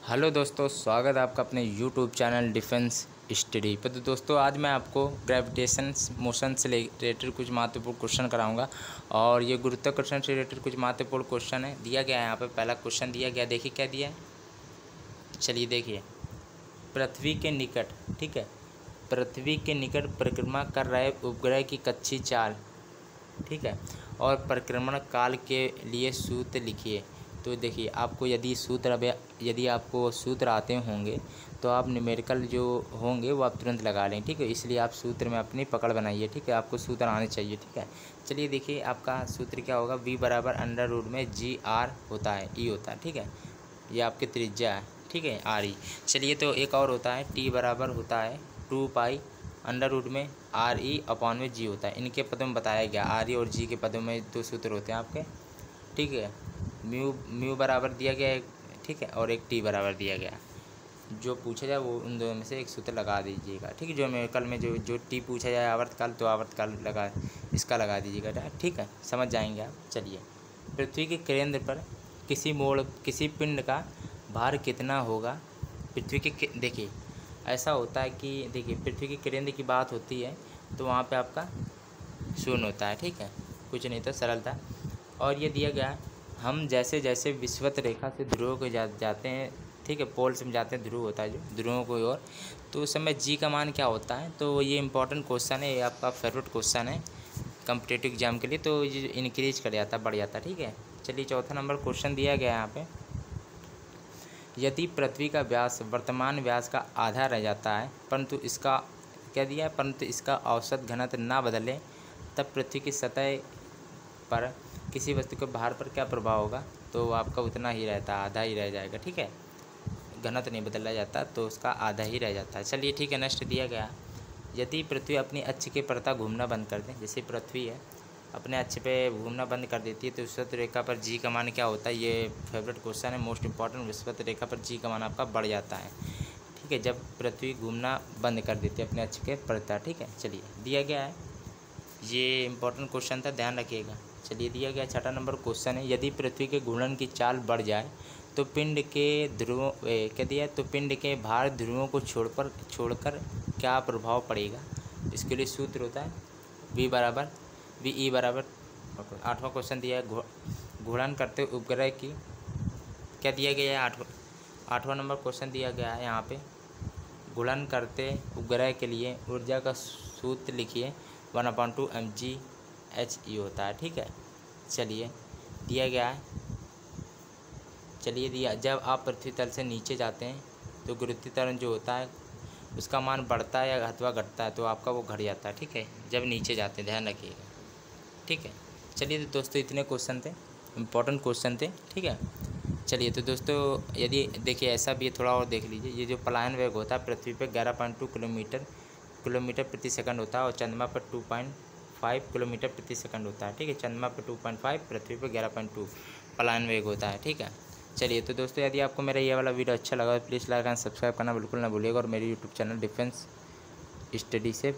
Hello दोस्तों, स्वागत है आपका अपने यूट्यूब चैनल डिफेंस स्टडी पर। तो दोस्तों आज मैं आपको ग्रेविटेशन मोशन से रिलेटेड कुछ महत्वपूर्ण क्वेश्चन कराऊंगा। और ये गुरुत्वाकर्षण से रिलेटेड कुछ महत्वपूर्ण क्वेश्चन है दिया गया है। यहाँ पे पहला क्वेश्चन दिया गया, देखिए क्या दिया है। चलिए देखिए, पृथ्वी के निकट, ठीक है, पृथ्वी के निकट परिक्रमा कर रहे उपग्रह की कच्ची चाल, ठीक है, और परिक्रमण काल के लिए सूत्र लिखिए। तो देखिए, आपको यदि आपको सूत्र आते होंगे तो आप न्यूमेरिकल जो होंगे वो आप तुरंत लगा लें, ठीक है। इसलिए आप सूत्र में अपनी पकड़ बनाइए, ठीक है, आपको सूत्र आने चाहिए, ठीक है। चलिए देखिए, आपका सूत्र क्या होगा। v बराबर अंडर रूट में जी आर होता है, ई होता है, ठीक है, ये आपकी त्रिज्या है, ठीक है, आर ई। चलिए तो एक और होता है, टी बराबर होता है 2 पाई अंडर रूट में आर ई अपॉन में जी होता है। इनके पदों में बताया गया, आर ई और जी के पदों में दो सूत्र होते हैं आपके, ठीक है। म्यू बराबर दिया गया है, ठीक है, और एक टी बराबर दिया गया। जो पूछा जाए वो उन दोनों में से एक सूत्र लगा दीजिएगा, ठीक है। जो न्यूमेरिकल में जो टी पूछा जाए आवर्तकाल, तो आवर्तकाल इसका लगा दीजिएगा, ठीक है, समझ जाएंगे आप। चलिए, पृथ्वी के केंद्र पर किसी पिंड का भार कितना होगा। पृथ्वी के देखिए, ऐसा होता है कि देखिए, पृथ्वी के केंद्र की बात होती है तो वहाँ पे आपका शून्य होता है, ठीक है, कुछ नहीं तो सरलता। और ये दिया गया है, हम जैसे जैसे विषुवत रेखा से ध्रुवों को जाते हैं, ठीक है, पोल से जाते हैं, ध्रुव होता है जो ध्रुवों को ओर, तो उस समय जी का मान क्या होता है। तो ये इंपॉर्टेंट क्वेश्चन है, ये आपका फेवरेट क्वेश्चन है कॉम्पिटिटिव एग्जाम के लिए, तो ये इंक्रीज कर जाता, बढ़ जाता, ठीक है। चलिए चौथा नंबर क्वेश्चन दिया गया है यहाँ पे, यदि पृथ्वी का व्यास वर्तमान व्यास का आधा रह जाता है परंतु इसका क्या दिया है, परंतु इसका औसत घनत्व ना बदले, तब पृथ्वी की सतह पर किसी वस्तु के भार पर क्या प्रभाव होगा। तो आपका उतना ही रहता है, आधा ही रह जाएगा, ठीक है, घनत्व नहीं बदला जाता तो उसका आधा ही रह जाता है। चलिए ठीक है, नेक्स्ट दिया गया, यदि पृथ्वी अपनी अक्ष के प्रता घूमना बंद कर दे, जैसे पृथ्वी है अपने अक्ष पे घूमना बंद कर देती है तो विषुवत रेखा पर जी का मान क्या होता है। ये फेवरेट क्वेश्चन है, मोस्ट इंपॉर्टेंट। विषुवत रेखा पर जी का मान आपका बढ़ जाता है, ठीक है, जब पृथ्वी घूमना बंद कर देती है अपने अक्ष के प्रता, ठीक है। चलिए दिया गया है, ये इंपॉर्टेंट क्वेश्चन था, ध्यान रखिएगा। चलिए दिया गया छठा नंबर क्वेश्चन है, यदि पृथ्वी के घूर्णन की चाल बढ़ जाए तो पिंड के ध्रुवों क्या दिया है, तो पिंड के भार ध्रुवों को छोड़कर क्या प्रभाव पड़ेगा। इसके लिए सूत्र होता है वी ई बराबर, आठवां क्वेश्चन दिया है, घूर्णन करते उपग्रह की क्या दिया गया है, आठवां नंबर क्वेश्चन दिया गया है यहाँ पे, घूर्णन करते उपग्रह के लिए ऊर्जा का सूत्र लिखिए, 1/2 mgHe होता है, ठीक है। चलिए दिया गया है, चलिए दिया, जब आप पृथ्वी तल से नीचे जाते हैं तो गुरुत्वाकर्षण जो होता है उसका मान बढ़ता है या अथवा घटता है, तो आपका वो घट जाता है, ठीक है, जब नीचे जाते हैं, ध्यान रखिएगा, ठीक है। चलिए तो दोस्तों इतने क्वेश्चन थे, इंपॉर्टेंट क्वेश्चन थे, ठीक है। चलिए तो दोस्तों, यदि देखिए ऐसा भी थोड़ा और देख लीजिए, ये जो पलायन वेग होता है पृथ्वी पे 11.2 किलोमीटर प्रति सेकंड होता है और चंद्रमा पर 2.5 किलोमीटर प्रति सेकंड होता है, ठीक है। चंद्रमा पर 2.5, पृथ्वी पर 11.2 पलायन वेग होता है, ठीक है। चलिए तो दोस्तों, यदि आपको मेरा ये वाला वीडियो अच्छा लगा तो प्लीज़ लाइक एंड सब्सक्राइब करना बिल्कुल ना भूलिएगा, और मेरे यूट्यूब चैनल डिफेंस स्टडी से